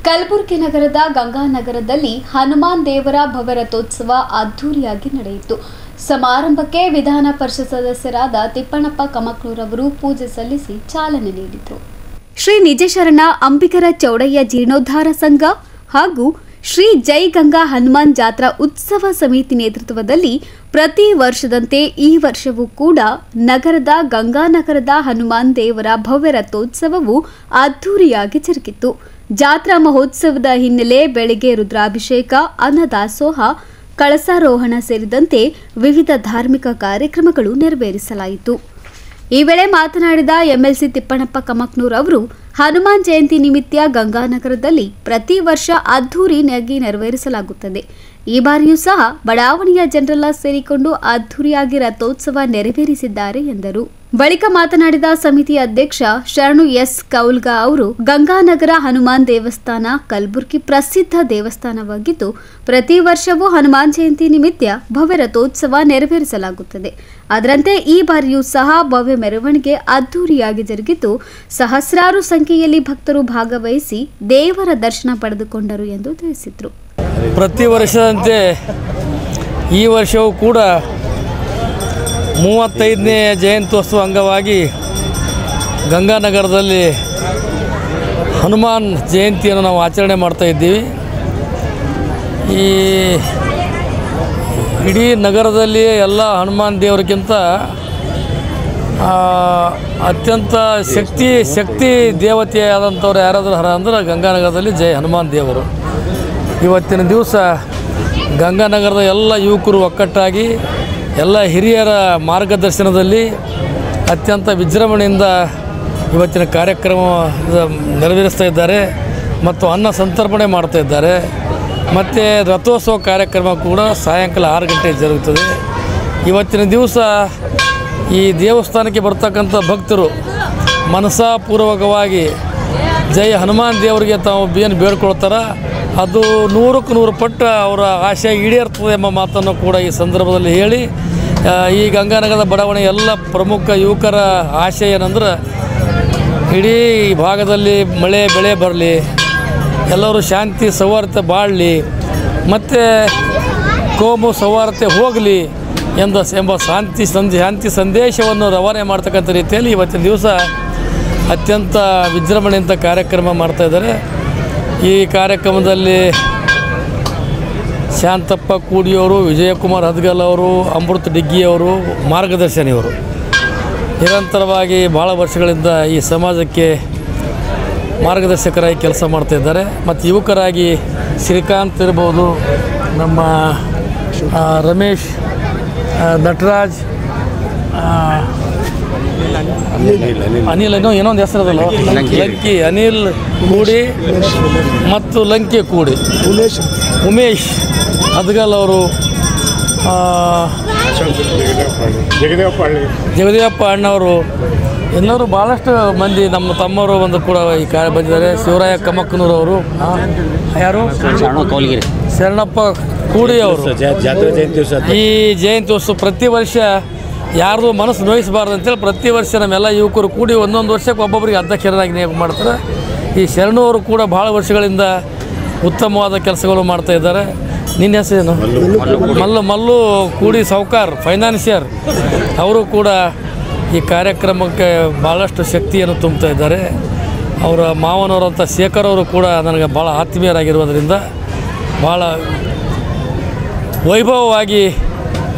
ಕಲಬುರಗಿ ನಗರದ ಗಂಗಾನಗರದಲ್ಲಿ ಹನುಮಾನ್ ದೇವರ ಭವ್ಯ ರಥೋತ್ಸವ ಅದ್ದೂರಿಯಾಗಿ ನಡೆಯಿತು. ಸಮಾರಂಭಕ್ಕೆ ವಿಧಾನ ಪರಿಷತ್ ಸದಸ್ಯರಾದ ತಿಪ್ಪಣ್ಣಪ್ಪ ಕಮಕ್ನೂರವರು ಪೂಜೆ ಸಲ್ಲಿಸಿ ಚಾಲನೆ ನೀಡಿದರು. ಶ್ರೀ ನಿಜಶರಣ ಅಂಬಿಗರ ಚೌಡಯ್ಯ ಜೀರ್ಣೋದ್ಧಾರ ಸಂಘ ಹಾಗೂ ಶ್ರೀ ಜೈ ಗಂಗಾ ಹನುಮಾನ್ ಜಾತ್ರಾ ಉತ್ಸವ ಸಮಿತಿ ನೇತೃತ್ವದಲ್ಲಿ ಪ್ರತಿ ವರ್ಷದಂತೆ ಈ ವರ್ಷವೂ ಕೂಡ ನಗರದ ಗಂಗಾನಗರದ ಹನುಮಾನ್ ದೇವರ ಭವ್ಯ ರಥೋತ್ಸವವು ಅದ್ದೂರಿಯಾಗಿ ಜರುಗಿತು. ಜಾತ್ರಾ ಮಹೋತ್ಸವದ ಹಿನ್ನೆಲೆ ಬೆಳಗ್ಗೆ ರುದ್ರಾಭಿಷೇಕ, ಅನ್ನದಾಸೋಹ, ಕಳಸಾರೋಹಣ ಸೇರಿದಂತೆ ವಿವಿಧ ಧಾರ್ಮಿಕ ಕಾರ್ಯಕ್ರಮಗಳು ನೆರವೇರಿಸಲಾಯಿತು. ಈ ವೇಳೆ ಮಾತನಾಡಿದ ಎಂಎಲ್ಸಿ ತಿಪ್ಪಣ್ಣಪ್ಪ ಕಮಕ್ನೂರ್ ಅವರು ಹನುಮಾನ್ ಜಯಂತಿ ನಿಮಿತ್ತ ಗಂಗಾನಗರದಲ್ಲಿ ಪ್ರತಿ ವರ್ಷ ಅದ್ದೂರಿಯಾಗಿ ನೆರವೇರಿಸಲಾಗುತ್ತದೆ. ಈ ಬಾರಿಯೂ ಸಹ ಬಡಾವಣೆಯ ಜನರೆಲ್ಲ ಸೇರಿಕೊಂಡು ಅದ್ದೂರಿಯಾಗಿ ರಥೋತ್ಸವ ನೆರವೇರಿಸಿದ್ದಾರೆ ಎಂದರು. ಬಳಿಕ ಮಾತನಾಡಿದ ಸಮಿತಿ ಅಧ್ಯಕ್ಷ ಶರಣು ಎಸ್ ಕೌಲ್ಗಾ ಅವರು ಗಂಗಾನಗರ ಹನುಮಾನ್ ದೇವಸ್ಥಾನ ಕಲಬುರಗಿ ಪ್ರಸಿದ್ಧ ದೇವಸ್ಥಾನವಾಗಿದ್ದು ಪ್ರತಿ ವರ್ಷವೂ ಹನುಮಾನ್ ಜಯಂತಿ ನಿಮಿತ್ತ ಭವ್ಯ ರಥೋತ್ಸವ ನೆರವೇರಿಸಲಾಗುತ್ತದೆ. ಅದರಂತೆ ಈ ಬಾರಿಯೂ ಸಹ ಭವ್ಯ ಮೆರವಣಿಗೆ ಅದ್ದೂರಿಯಾಗಿ ಜರುಗಿದ್ದು ಸಹಸ್ರಾರು ಸಂಖ್ಯೆಯಲ್ಲಿ ಭಕ್ತರು ಭಾಗವಹಿಸಿ ದೇವರ ದರ್ಶನ ಪಡೆದುಕೊಂಡರು ಎಂದು ತಿಳಿಸಿದರು. ಪ್ರತಿ ವರ್ಷದಂತೆ ಈ ವರ್ಷವೂ ಕೂಡ 35ನೇ ಜಯಂತ್ಯೋತ್ಸವ ಅಂಗವಾಗಿ ಗಂಗಾನಗರದಲ್ಲಿ ಹನುಮಾನ್ ಜಯಂತಿಯನ್ನು ನಾವು ಆಚರಣೆ ಮಾಡ್ತಾ ಇದ್ದೀವಿ. ಈ ಇಡೀ ನಗರದಲ್ಲಿ ಎಲ್ಲ ಹನುಮಾನ್ ದೇವರಿಗಿಂತ ಅತ್ಯಂತ ಶಕ್ತಿ ದೇವತೆಯಾದಂಥವ್ರು ಯಾರಾದರೂ ಅಂದ್ರೆ ಗಂಗಾನಗರದಲ್ಲಿ ಜೈ ಹನುಮಾನ್ ದೇವರು. ಇವತ್ತಿನ ದಿವಸ ಗಂಗಾನಗರದ ಎಲ್ಲ ಯುವಕರು ಒಕ್ಕಟ್ಟಾಗಿ ಎಲ್ಲ ಹಿರಿಯರ ಮಾರ್ಗದರ್ಶನದಲ್ಲಿ ಅತ್ಯಂತ ವಿಜೃಂಭಣೆಯಿಂದ ಇವತ್ತಿನ ಕಾರ್ಯಕ್ರಮ ನೆರವೇರಿಸ್ತಾ ಇದ್ದಾರೆ ಮತ್ತು ಅನ್ನ ಸಂತರ್ಪಣೆ ಮಾಡ್ತಾ ಇದ್ದಾರೆ. ಮತ್ತು ರಥೋತ್ಸವ ಕಾರ್ಯಕ್ರಮ ಕೂಡ ಸಾಯಂಕಾಲ 6 ಗಂಟೆಗೆ ಜರುಗುತ್ತದೆ. ಇವತ್ತಿನ ದಿವಸ ಈ ದೇವಸ್ಥಾನಕ್ಕೆ ಬರ್ತಕ್ಕಂಥ ಭಕ್ತರು ಮನಸಾಪೂರ್ವಕವಾಗಿ ಜೈ ಹನುಮಾನ್ ದೇವರಿಗೆ ತಾವು ಏನು ಬೇಡ್ಕೊಳ್ತಾರ ಅದು 100ಕ್ಕೆ 100 ಪಟ್ಟು ಅವರ ಆಶೆ ಈಡೇರ್ತದೆ ಎಂಬ ಮಾತನ್ನು ಕೂಡ ಈ ಸಂದರ್ಭದಲ್ಲಿ ಹೇಳಿ, ಈ ಗಂಗಾನಗರದ ಬಡಾವಣೆ ಎಲ್ಲ ಪ್ರಮುಖ ಯುವಕರ ಆಶೆ ಏನಂದ್ರೆ ಇಡೀ ಭಾಗದಲ್ಲಿ ಮಳೆ ಬೆಳೆ ಬರಲಿ, ಎಲ್ಲರೂ ಶಾಂತಿ ಸೌಹಾರ್ದತೆ ಬಾಳಲಿ ಮತ್ತು ಕೋಮು ಸೌಹಾರ್ದತೆ ಹೋಗಲಿ ಎಂಬ ಶಾಂತಿ ಸಂದೇಶವನ್ನು ರವಾನೆ ಮಾಡ್ತಕ್ಕಂಥ ರೀತಿಯಲ್ಲಿ ಇವತ್ತಿನ ದಿವಸ ಅತ್ಯಂತ ವಿಜೃಂಭಣೆಯಿಂದ ಕಾರ್ಯಕ್ರಮ ಮಾಡ್ತಾಯಿದ್ದಾರೆ. ಈ ಕಾರ್ಯಕ್ರಮದಲ್ಲಿ ಶಾಂತಪ್ಪ ಕೂಡಿಯವರು, ವಿಜಯಕುಮಾರ್ ಹದಗಲ್ ಅವರು, ಅಮೃತ್ ಡಿಗ್ಗಿಯವರು ಮಾರ್ಗದರ್ಶನಿಯವರು ನಿರಂತರವಾಗಿ ಭಾಳ ವರ್ಷಗಳಿಂದ ಈ ಸಮಾಜಕ್ಕೆ ಮಾರ್ಗದರ್ಶಕರಾಗಿ ಕೆಲಸ ಮಾಡ್ತಾಯಿದ್ದಾರೆ. ಮತ್ತು ಯುವಕರಾಗಿ ಶ್ರೀಕಾಂತ್ ಇರ್ಬೋದು, ನಮ್ಮ ರಮೇಶ್, ನಟರಾಜ್, ಅನಿಲ್ ಇನ್ನೊಂದು ಹೆಸರದಲ್ಲ ಲಂಕಿ ಅನಿಲ್ ಕೂಡಿ ಮತ್ತು ಲಂಕಿ ಕೂಡಿ ಉಮೇಶ್ ಹದಗಲ್ ಅವರು, ಜಗದೇವಪ್ಪ ಅಣ್ಣವರು ಎಲ್ಲರೂ ಭಾಳಷ್ಟು ಮಂದಿ ನಮ್ಮ ತಮ್ಮವರು ಒಂದು ಕೂಡ ಈ ಕಾರ್ಯ ಬಂದಿದ್ದಾರೆ. ಶಿವರಾಯ ಕಮಕ್ನೂರ್ ಅವರು, ಯಾರು ಶರಣಪ್ಪ ಕೂಡಿ ಅವರು. ಈ ಜಯಂತ್ಯೋತ್ಸವ ಪ್ರತಿ ವರ್ಷ ಯಾರ್ದು ಮನಸ್ಸು ನೋಯಿಸಬಾರ್ದು ಅಂತೇಳಿ ಪ್ರತಿ ವರ್ಷ ನಮ್ಮೆಲ್ಲ ಯುವಕರು ಕೂಡಿ ಒಂದೊಂದು ವರ್ಷಕ್ಕೆ ಒಬ್ಬೊಬ್ಬರಿಗೆ ಅಧ್ಯಕ್ಷರಾಗಿ ನೇಮಕ ಮಾಡ್ತಾರೆ. ಈ ಶರಣು ಅವರು ಕೂಡ ಭಾಳ ವರ್ಷಗಳಿಂದ ಉತ್ತಮವಾದ ಕೆಲಸಗಳು ಮಾಡ್ತಾಯಿದ್ದಾರೆ. ನಿನ್ನ ಹೆಸರೇನು? ಮಲ್ಲು ಕೂಡಿ ಸಾವ್ಕಾರ್ ಫೈನಾನ್ಷಿಯರ್ ಅವರು ಕೂಡ ಈ ಕಾರ್ಯಕ್ರಮಕ್ಕೆ ಭಾಳಷ್ಟು ಶಕ್ತಿಯನ್ನು ತುಂಬ್ತಾ ಇದ್ದಾರೆ. ಅವರ ಮಾವನವರಂಥ ಶೇಖರ್ ಅವರು ಕೂಡ ನನಗೆ ಭಾಳ ಆತ್ಮೀಯರಾಗಿರುವುದರಿಂದ ಭಾಳ ವೈಭವವಾಗಿ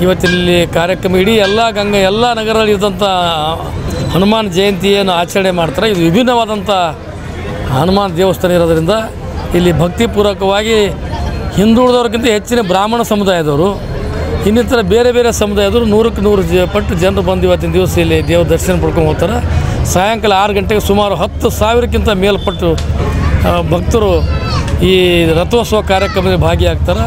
ಇವತ್ತಿನಲ್ಲಿ ಕಾರ್ಯಕ್ರಮ ಇಡೀ ಎಲ್ಲ ನಗರದಲ್ಲಿ ಇದ್ದಂಥ ಹನುಮಾನ್ ಜಯಂತಿಯನ್ನು ಆಚರಣೆ ಮಾಡ್ತಾರೆ. ಇದು ವಿಭಿನ್ನವಾದಂಥ ಹನುಮಾನ್ ದೇವಸ್ಥಾನ ಇರೋದರಿಂದ ಇಲ್ಲಿ ಭಕ್ತಿಪೂರ್ವಕವಾಗಿ ಹಿಂದುಳಿದವ್ರಿಗಿಂತ ಹೆಚ್ಚಿನ ಬ್ರಾಹ್ಮಣ ಸಮುದಾಯದವರು, ಇನ್ನಿತರ ಬೇರೆ ಬೇರೆ ಸಮುದಾಯದವರು 100ಕ್ಕೆ 100 ಪಟ್ಟು ಜನರು ಬಂದು ಇವತ್ತಿನ ದಿವಸ ಇಲ್ಲಿ ದೇವ್ರ ದರ್ಶನ ಪಡ್ಕೊಂಡು ಹೋಗ್ತಾರೆ. ಸಾಯಂಕಾಲ 6 ಗಂಟೆಗೆ ಸುಮಾರು 10,000ಕ್ಕಿಂತ ಮೇಲ್ಪಟ್ಟು ಭಕ್ತರು ಈ ರಥೋತ್ಸವ ಕಾರ್ಯಕ್ರಮದಲ್ಲಿ ಭಾಗಿಯಾಗ್ತಾರೆ.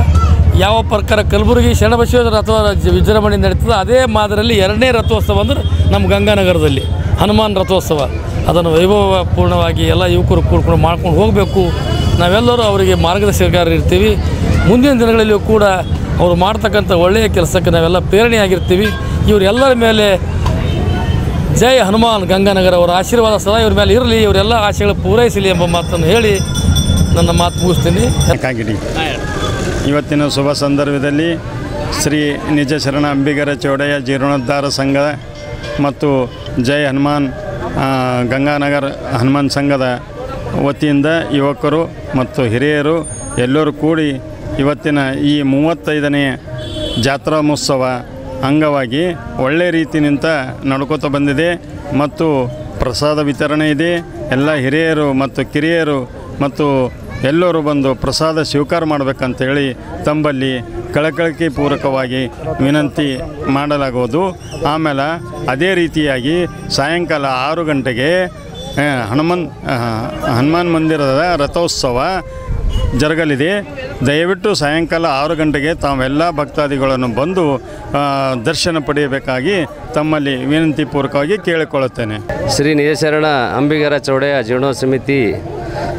ಯಾವ ಪ್ರಕಾರ ಕಲಬುರಗಿ ಶರಣಬಸವೇಶ್ವರ ರಥ ವಿಜೃಂಭಣೆ ನಡೀತದೆ ಅದೇ ಮಾದರಿಯಲ್ಲಿ 2ನೇ ರಥೋತ್ಸವ ಅಂದ್ರೆ ನಮ್ಮ ಗಂಗಾನಗರದಲ್ಲಿ ಹನುಮಾನ್ ರಥೋತ್ಸವ. ಅದನ್ನು ವೈಭವಪೂರ್ಣವಾಗಿ ಎಲ್ಲ ಯುವಕರು ಕೂಡ್ಕೊಂಡು ಮಾಡ್ಕೊಂಡು ಹೋಗಬೇಕು. ನಾವೆಲ್ಲರೂ ಅವರಿಗೆ ಮಾರ್ಗದರ್ಶಕರಿರ್ತೀವಿ. ಮುಂದಿನ ದಿನಗಳಲ್ಲಿಯೂ ಕೂಡ ಅವರು ಮಾಡ್ತಕ್ಕಂಥ ಒಳ್ಳೆಯ ಕೆಲಸಕ್ಕೆ ನಾವೆಲ್ಲ ಪ್ರೇರಣೆಯಾಗಿರ್ತೀವಿ. ಇವರೆಲ್ಲರ ಮೇಲೆ ಜೈ ಹನುಮಾನ್ ಗಂಗಾನಗರ ಅವರ ಆಶೀರ್ವಾದ ಸದಾ ಇವ್ರ ಮೇಲೆ ಇರಲಿ, ಇವರೆಲ್ಲ ಆಶೆಗಳು ಪೂರೈಸಲಿ ಎಂಬ ಮಾತನ್ನು ಹೇಳಿ ನನ್ನ ಮಾತು ಮುಗಿಸ್ತೀನಿ. ಕಾಗಿಡಿ ಇವತ್ತಿನ ಶುಭ ಸಂದರ್ಭದಲ್ಲಿ ಶ್ರೀ ನಿಜ ಶರಣ ಅಂಬಿಗರ ಚೌಡಯ್ಯ ಜೀರ್ಣೋದ್ಧಾರ ಸಂಘ ಮತ್ತು ಜೈ ಹನುಮಾನ್ ಗಂಗಾನಗರ ಹನುಮಾನ್ ಸಂಘದ ವತಿಯಿಂದ ಯುವಕರು ಮತ್ತು ಹಿರಿಯರು ಎಲ್ಲರೂ ಕೂಡಿ ಇವತ್ತಿನ ಈ 35ನೇ ಜಾತ್ರಾ ಮಹೋತ್ಸವ ಅಂಗವಾಗಿ ಒಳ್ಳೆಯ ರೀತಿಯಿಂದ ನಡ್ಕೋತ ಬಂದಿದೆ ಮತ್ತು ಪ್ರಸಾದ ವಿತರಣೆ ಇದೆ. ಎಲ್ಲ ಹಿರಿಯರು ಮತ್ತು ಕಿರಿಯರು ಮತ್ತು ಎಲ್ಲರೂ ಬಂದು ಪ್ರಸಾದ ಸ್ವೀಕಾರ ಮಾಡಬೇಕಂತೇಳಿ ತಮ್ಮಲ್ಲಿ ಕಳಕಳಿಕೆ ಪೂರ್ವಕವಾಗಿ ವಿನಂತಿ ಮಾಡಲಾಗುವುದು. ಆಮೇಲೆ ಅದೇ ರೀತಿಯಾಗಿ ಸಾಯಂಕಾಲ 6 ಗಂಟೆಗೆ ಹನುಮಾನ್ ಮಂದಿರದ ರಥೋತ್ಸವ ಜರುಗಲಿದೆ. ದಯವಿಟ್ಟು ಸಾಯಂಕಾಲ 6 ಗಂಟೆಗೆ ತಾವೆಲ್ಲ ಭಕ್ತಾದಿಗಳನ್ನು ಬಂದು ದರ್ಶನ ಪಡೆಯಬೇಕಾಗಿ ತಮ್ಮಲ್ಲಿ ವಿನಂತಿ ಪೂರ್ವಕವಾಗಿ ಕೇಳಿಕೊಳ್ಳುತ್ತೇನೆ. ಶ್ರೀ ನಿಜಶರಣ ಅಂಬಿಗರ ಚೌಡಯ್ಯ ಜೀರ್ಣೋತ್ಸವ ಸಮಿತಿ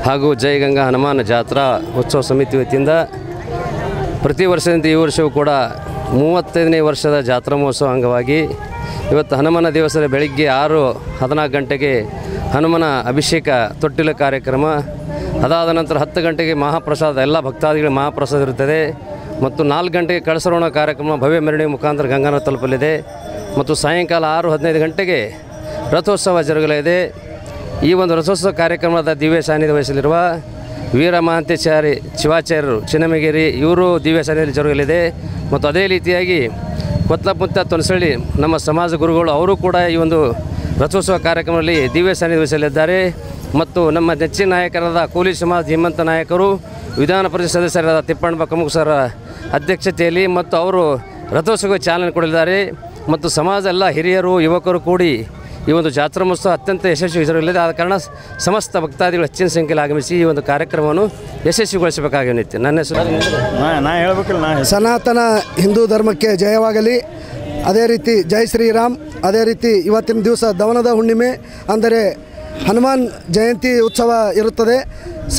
ಹಾಗೂ ಜೈ ಗಂಗಾ ಹನುಮಾನ್ ಜಾತ್ರಾ ಉತ್ಸವ ಸಮಿತಿ ವತಿಯಿಂದ ಪ್ರತಿ ವರ್ಷದಂತೆ ಈ ವರ್ಷವೂ ಕೂಡ 35ನೇ ವರ್ಷದ ಜಾತ್ರಾ ಮಹೋತ್ಸವ ಅಂಗವಾಗಿ ಇವತ್ತು ಹನುಮನ ದಿವಸದ ಬೆಳಿಗ್ಗೆ 6:14 ಗಂಟೆಗೆ ಹನುಮನ ಅಭಿಷೇಕ ತೊಟ್ಟಿಲ ಕಾರ್ಯಕ್ರಮ, ಅದಾದ ನಂತರ 10 ಗಂಟೆಗೆ ಮಹಾಪ್ರಸಾದ, ಎಲ್ಲ ಭಕ್ತಾದಿಗಳಿಗೆ ಮಹಾಪ್ರಸಾದ ಇರುತ್ತದೆ ಮತ್ತು 4 ಗಂಟೆಗೆ ಕಳಸರೋಣ ಕಾರ್ಯಕ್ರಮ ಭವ್ಯ ಮೆರವಣಿಗೆ ಮುಖಾಂತರ ಗಂಗಾನ ತಲುಪಲಿದೆ ಮತ್ತು ಸಾಯಂಕಾಲ 6:15 ಗಂಟೆಗೆ ರಥೋತ್ಸವ ಜರುಗಲಿದೆ. ಈ ಒಂದು ರಥೋತ್ಸವ ಕಾರ್ಯಕ್ರಮದ ದಿವ್ಯ ಸಾನ್ನಿಧ್ಯ ವಹಿಸಲಿರುವ ವೀರ ಮಹಾಂತೇಚಾರಿ ಶಿವಾಚಾರ್ಯರು ಚಿನ್ನಮಗೇರಿ ಇವರು ದಿವ್ಯ ಸಾನ್ನಿಧ್ಯದಲ್ಲಿ ಜರುಗಲಿದೆ ಮತ್ತು ಅದೇ ರೀತಿಯಾಗಿ ಕೊತ್ಲಪುತ್ತ ತೊನಸಳ್ಳಿ ನಮ್ಮ ಸಮಾಜ ಗುರುಗಳು ಅವರು ಕೂಡ ಈ ಒಂದು ರಥೋತ್ಸವ ಕಾರ್ಯಕ್ರಮದಲ್ಲಿ ದಿವ್ಯ ಸಾನ್ನಿಧ್ಯ ವಹಿಸಲಿದ್ದಾರೆ ಮತ್ತು ನಮ್ಮ ನೆಚ್ಚಿನ ನಾಯಕರಾದ ಕೂಲಿ ಸಮಾಜ ಧೀಮಂತ ನಾಯಕರು ವಿಧಾನ ಪರಿಷತ್ ಸದಸ್ಯರಾದ ತಿಪ್ಪಣ್ಣ ಕಮುಕ್ ಸರ್ ಅಧ್ಯಕ್ಷತೆಯಲ್ಲಿ ಮತ್ತು ಅವರು ರಥೋತ್ಸವಕ್ಕೆ ಚಾಲನೆ ಕೊಡಲಿದ್ದಾರೆ ಮತ್ತು ಸಮಾಜ ಎಲ್ಲ ಹಿರಿಯರು ಯುವಕರು ಕೂಡಿ ಈ ಒಂದು ಜಾತ್ರಾ ಮಹೋತ್ಸವ ಅತ್ಯಂತ ಯಶಸ್ವಿ ಜರುಗಲಿದೆ. ಆದ ಕಾರಣ ಸಮಸ್ತ ಭಕ್ತಾದಿಗಳು ಹೆಚ್ಚಿನ ಸಂಖ್ಯೆಯಲ್ಲಿ ಆಗಮಿಸಿ ಈ ಒಂದು ಕಾರ್ಯಕ್ರಮವನ್ನು ಯಶಸ್ವಿಗೊಳಿಸಬೇಕಾಗಿ ನಿಂತು ನನ್ನ ಹೆಸರು ಸನಾತನ ಹಿಂದೂ ಧರ್ಮಕ್ಕೆ ಜಯವಾಗಲಿ. ಅದೇ ರೀತಿ ಜೈ ಶ್ರೀರಾಮ್. ಅದೇ ರೀತಿ ಇವತ್ತಿನ ದಿವಸ ದವನದ ಹುಣ್ಣಿಮೆ ಅಂದರೆ ಹನುಮಾನ್ ಜಯಂತಿ ಉತ್ಸವ ಇರುತ್ತದೆ.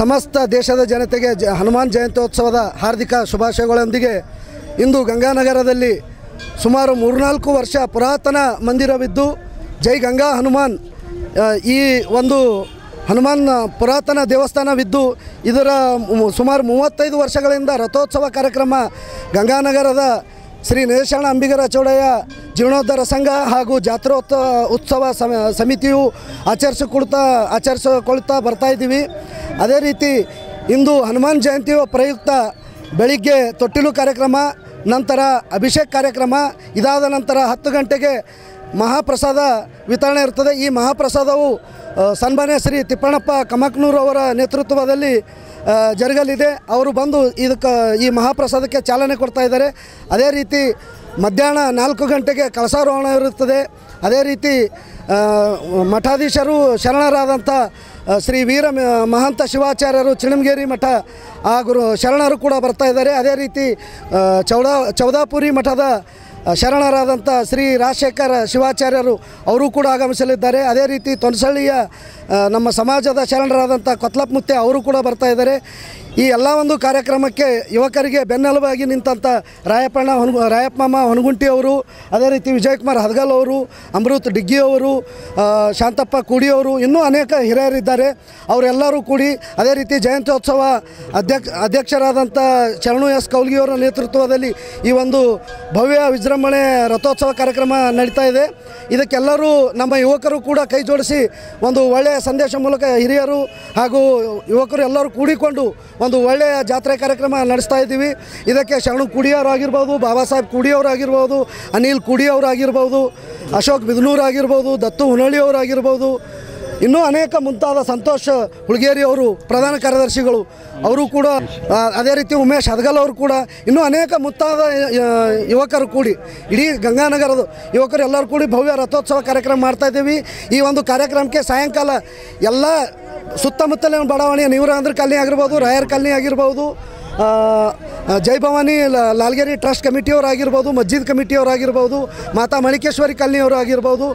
ಸಮಸ್ತ ದೇಶದ ಜನತೆಗೆ ಹನುಮಾನ್ ಜಯಂತ್ಯೋತ್ಸವದ ಹಾರ್ದಿಕ ಶುಭಾಶಯಗಳೊಂದಿಗೆ ಇಂದು ಗಂಗಾನಗರದಲ್ಲಿ ಸುಮಾರು 3-4 ವರ್ಷ ಪುರಾತನ ಮಂದಿರವಿದ್ದು ಜೈ ಗಂಗಾ ಹನುಮಾನ್ ಈ ಒಂದು ಹನುಮಾನ್ ಪುರಾತನ ದೇವಸ್ಥಾನವಿದ್ದು ಇದರ ಸುಮಾರು 35 ವರ್ಷಗಳಿಂದ ರಥೋತ್ಸವ ಕಾರ್ಯಕ್ರಮ ಗಂಗಾನಗರದ ಶ್ರೀ ನಿಜಶರಣ ಅಂಬಿಗರ ಚೌಡಯ್ಯ ಜೀರ್ಣೋದ್ಧಾರ ಸಂಘ ಹಾಗೂ ಉತ್ಸವ ಸಮಿತಿಯು ಆಚರಿಸಿಕೊಳ್ತಾ ಬರ್ತಾಯಿದ್ದೀವಿ. ಅದೇ ರೀತಿ ಇಂದು ಹನುಮಾನ್ ಜಯಂತಿಯ ಪ್ರಯುಕ್ತ ಬೆಳಿಗ್ಗೆ ತೊಟ್ಟಿಲು ಕಾರ್ಯಕ್ರಮ, ನಂತರ ಅಭಿಷೇಕ್ ಕಾರ್ಯಕ್ರಮ, ಇದಾದ ನಂತರ 10 ಗಂಟೆಗೆ ಮಹಾಪ್ರಸಾದ ವಿತರಣೆ ಇರ್ತದೆ. ಈ ಮಹಾಪ್ರಸಾದವು ಸನ್ಮಾನ್ಯ ಶ್ರೀ ತಿಪ್ಪಣ್ಣಪ್ಪ ಕಮಕ್ನೂರು ಅವರ ನೇತೃತ್ವದಲ್ಲಿ ಜರುಗಲಿದೆ. ಅವರು ಬಂದು ಈ ಮಹಾಪ್ರಸಾದಕ್ಕೆ ಚಾಲನೆ ಕೊಡ್ತಾ ಇದ್ದಾರೆ. ಅದೇ ರೀತಿ ಮಧ್ಯಾಹ್ನ 4 ಗಂಟೆಗೆ ಕಳಸಾರೋಹಣ ಇರುತ್ತದೆ. ಅದೇ ರೀತಿ ಮಠಾಧೀಶರು ಶರಣರಾದಂಥ ಶ್ರೀ ವೀರ ಮಹಾಂತ ಶಿವಾಚಾರ್ಯರು ಚಿಣಮಗೇರಿ ಮಠ ಆ ಗುರು ಶರಣರು ಕೂಡ ಬರ್ತಾ ಇದ್ದಾರೆ. ಅದೇ ರೀತಿ ಚೌದಾಪುರಿ ಮಠದ ಶರಣರಾದಂಥ ಶ್ರೀ ರಾಜಶೇಖರ ಶಿವಾಚಾರ್ಯರು ಅವರು ಕೂಡ ಆಗಮಿಸಲಿದ್ದಾರೆ. ಅದೇ ರೀತಿ ತೊನಸಳ್ಳಿಯ ನಮ್ಮ ಸಮಾಜದ ಶರಣರಾದಂಥ ಕೊತ್ಲಪ್ಮುತ್ತೆ ಅವರು ಕೂಡ ಬರ್ತಾ ಇದ್ದಾರೆ. ಈ ಎಲ್ಲ ಒಂದು ಕಾರ್ಯಕ್ರಮಕ್ಕೆ ಯುವಕರಿಗೆ ಬೆನ್ನೆಲುಬಾಗಿ ನಿಂತಂಥ ರಾಯಪ್ಪಮ್ಮ ಹೊನಗುಂಟಿ ಅವರು, ಅದೇ ರೀತಿ ವಿಜಯಕುಮಾರ್ ಹದಗಲ್ ಅವರು, ಅಮೃತ್ ಡಿಗ್ಗಿ ಅವರು, ಶಾಂತಪ್ಪ ಕೂಡಿಯವರು, ಇನ್ನೂ ಅನೇಕ ಹಿರಿಯರಿದ್ದಾರೆ. ಅವರೆಲ್ಲರೂ ಕೂಡಿ ಅದೇ ರೀತಿ ಜಯಂತ್ಯೋತ್ಸವ ಅಧ್ಯಕ್ಷರಾದಂಥ ಶರಣು ಎಸ್ ಕೌಲ್ಗಿಯವರ ನೇತೃತ್ವದಲ್ಲಿ ಈ ಒಂದು ಭವ್ಯ ವಿಜೃಂಭಣೆ ರಥೋತ್ಸವ ಕಾರ್ಯಕ್ರಮ ನಡೀತಾ ಇದೆ. ಇದಕ್ಕೆಲ್ಲರೂ ನಮ್ಮ ಯುವಕರು ಕೂಡ ಕೈ ಜೋಡಿಸಿ ಒಂದು ಒಳ್ಳೆಯ ಸಂದೇಶ ಮೂಲಕ ಹಿರಿಯರು ಹಾಗೂ ಯುವಕರು ಎಲ್ಲರೂ ಕೂಡಿಕೊಂಡು ಒಂದು ಒಳ್ಳೆಯ ಜಾತ್ರೆ ಕಾರ್ಯಕ್ರಮ ನಡೆಸ್ತಾ ಇದ್ದೀವಿ. ಇದಕ್ಕೆ ಶರಣು ಕುಡಿಯವರಾಗಿರ್ಬೋದು, ಬಾಬಾ ಸಾಹೇಬ್ ಕುಡಿಯವರಾಗಿರ್ಬೋದು, ಅನಿಲ್ ಕುಡಿಯವರಾಗಿರ್ಬೋದು, ಅಶೋಕ್ ಬಿದನೂರು ಆಗಿರ್ಬೋದು, ದತ್ತು ಹುನಳ್ಳಿಯವರಾಗಿರ್ಬೋದು, ಇನ್ನೂ ಅನೇಕ ಮುಂತಾದ ಸಂತೋಷ್ ಹುಳಗೇರಿ ಅವರು ಪ್ರಧಾನ ಕಾರ್ಯದರ್ಶಿಗಳು ಅವರು ಕೂಡ, ಅದೇ ರೀತಿ ಉಮೇಶ್ ಹದಗಲ್ ಅವರು ಕೂಡ, ಇನ್ನೂ ಅನೇಕ ಮುಂತಾದ ಯುವಕರು ಕೂಡಿ ಇಡೀ ಗಂಗಾನಗರದ ಯುವಕರು ಎಲ್ಲರೂ ಕೂಡಿ ಭವ್ಯ ರಥೋತ್ಸವ ಕಾರ್ಯಕ್ರಮ ಮಾಡ್ತಾಯಿದ್ದೀವಿ. ಈ ಒಂದು ಕಾರ್ಯಕ್ರಮಕ್ಕೆ ಸಾಯಂಕಾಲ ಎಲ್ಲ ಸುತ್ತಮುತ್ತಲಿನ ಬಡಾವಣೆಯ ನೀವರಾಂಧ್ರ ಕಾಲನಿ ಆಗಿರ್ಬೋದು, ರಾಯರ್ ಕಾಲನಿ ಆಗಿರ್ಬೋದು, ಜೈ ಭವಾನಿ ಲಾಲ್ಗೇರಿ ಟ್ರಸ್ಟ್ ಕಮಿಟಿಯವರಾಗಿರ್ಬೋದು, ಮಸ್ಜಿದ್ ಕಮಿಟಿಯವರಾಗಿರ್ಬೋದು, ಮಾತಾ ಮಣಿಕೇಶ್ವರಿ ಕಾಲನಿಯವರು ಆಗಿರ್ಬೋದು,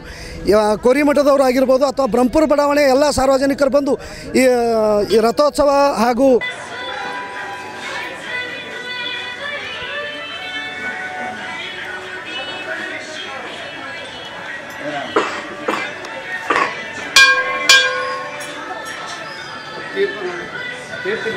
ಕೋರಿಮಠದವರು ಆಗಿರ್ಬೋದು, ಅಥವಾ ಬ್ರಹ್ಮಪುರ ಬಡಾವಣೆ ಎಲ್ಲ ಸಾರ್ವಜನಿಕರು ಬಂದು ಈ ರಥೋತ್ಸವ ಹಾಗೂ ಕೀರ್ತಿ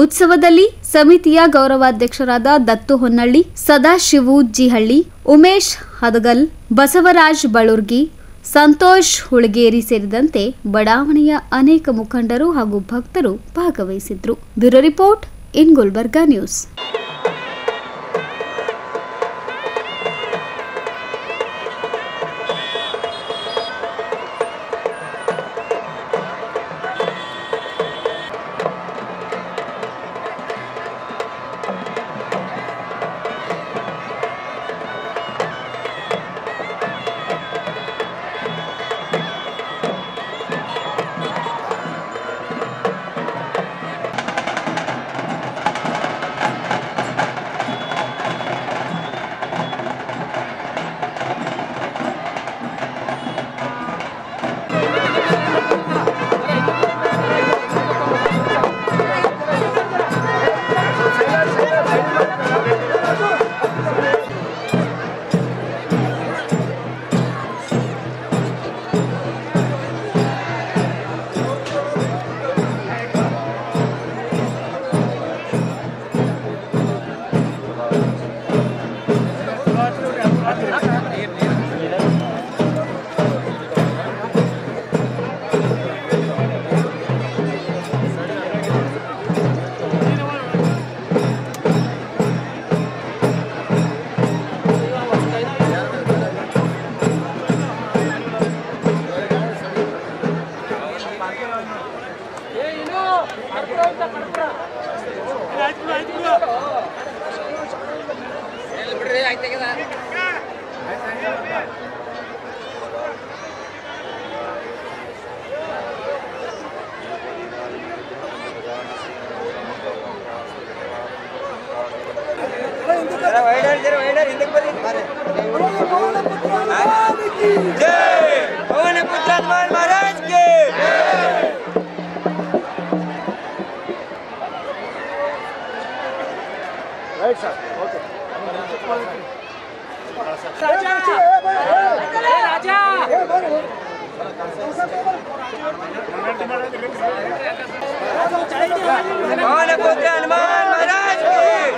ಉತ್ಸವದಲ್ಲಿ ಸಮಿತಿಯ ಗೌರವಾಧ್ಯಕ್ಷರಾದ ದತ್ತು ಹೊನ್ನಳ್ಳಿ, ಸದಾಶಿವು ಜಿಹಳ್ಳಿ, ಉಮೇಶ್ ಹದಗಲ್, ಬಸವರಾಜ್ ಬಳುರ್ಗಿ, ಸಂತೋಷ್ ಹುಳಗೇರಿ ಸೇರಿದಂತೆ ಬಡಾವಣೆಯ ಅನೇಕ ಮುಖಂಡರು ಹಾಗೂ ಭಕ್ತರು ಭಾಗವಹಿಸಿದ್ರು. Bureau report in Gulbarga news. Hanuman Maharaj की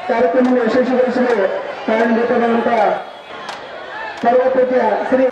ಕಾರ್ಯಕ್ರಮ ಯಶಸ್ವಿಗೊಳಿಸಲು ಕಾರಣಭೂತರಾದಂತಹ ಸರ್ವಪ್ರತಿಯ ಶ್ರೀ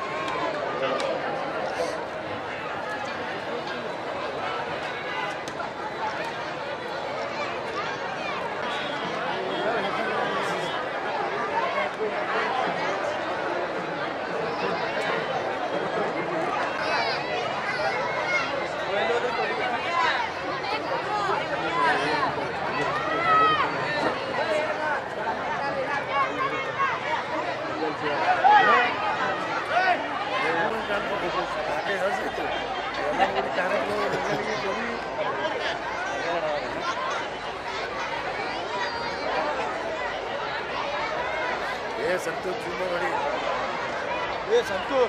संतू